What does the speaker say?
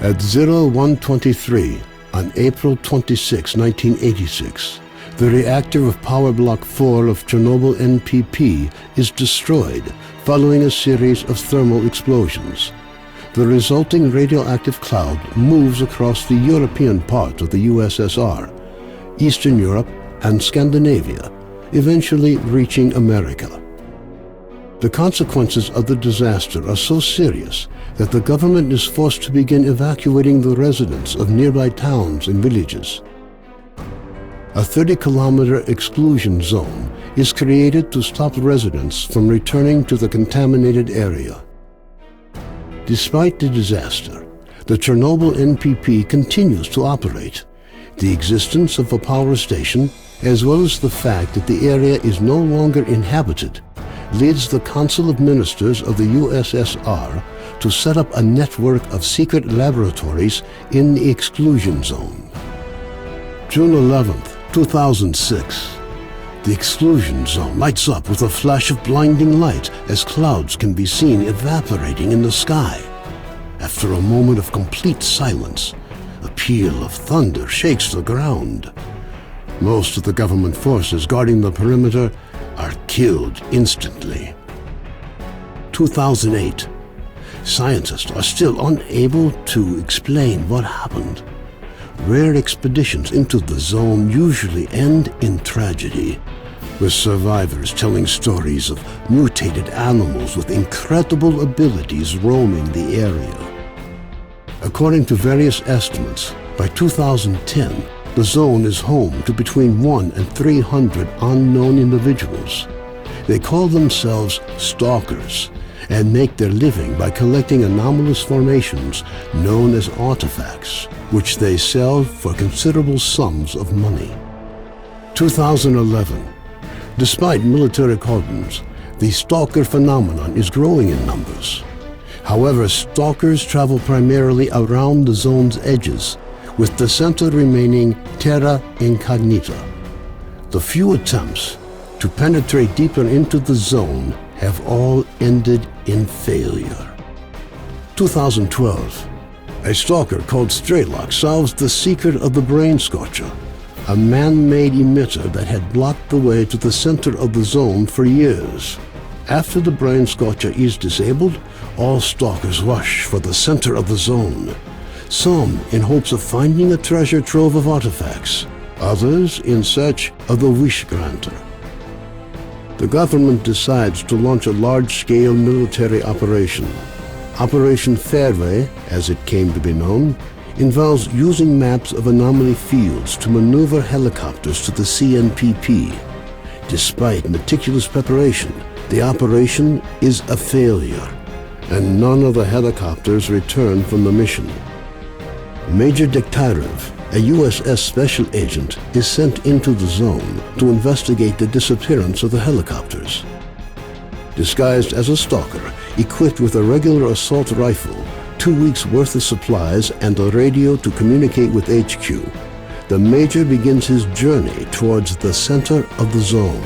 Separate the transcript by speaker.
Speaker 1: At 0123 on April 26, 1986, the reactor of Power Block 4 of Chernobyl NPP is destroyed following a series of thermal explosions. The resulting radioactive cloud moves across the European part of the USSR, Eastern Europe, and Scandinavia, eventually reaching America. The consequences of the disaster are so serious that the government is forced to begin evacuating the residents of nearby towns and villages. A 30-kilometer exclusion zone is created to stop residents from returning to the contaminated area. Despite the disaster, the Chernobyl NPP continues to operate. The existence of a power station, as well as the fact that the area is no longer inhabited, leads the Council of Ministers of the USSR to set up a network of secret laboratories in the exclusion zone. June 11, 2006. The exclusion zone lights up with a flash of blinding light as clouds can be seen evaporating in the sky. After a moment of complete silence, a peal of thunder shakes the ground. Most of the government forces guarding the perimeter are killed instantly. 2008. Scientists are still unable to explain what happened. Rare expeditions into the zone usually end in tragedy, with survivors telling stories of mutated animals with incredible abilities roaming the area. According to various estimates, by 2010, the zone is home to between 100 and 300 unknown individuals. They call themselves Stalkers and make their living by collecting anomalous formations known as artifacts, which they sell for considerable sums of money. 2011. Despite military cordons, the Stalker phenomenon is growing in numbers. However, Stalkers travel primarily around the zone's edges, with the center remaining terra incognita. The few attempts to penetrate deeper into the zone have all ended in failure. 2012. A stalker called Straylock solves the secret of the Brain Scorcher, a man-made emitter that had blocked the way to the center of the zone for years. After the Brain Scorcher is disabled, all stalkers rush for the center of the zone. Some in hopes of finding a treasure trove of artifacts, others in search of the Wish Granter. The government decides to launch a large-scale military operation. Operation Fairway, as it came to be known, involves using maps of anomaly fields to maneuver helicopters to the CNPP. Despite meticulous preparation, the operation is a failure, and none of the helicopters return from the mission. Major Dektyrev, a USS special agent, is sent into the zone to investigate the disappearance of the helicopters. Disguised as a stalker, equipped with a regular assault rifle, 2 weeks' worth of supplies, and a radio to communicate with HQ, the Major begins his journey towards the center of the zone.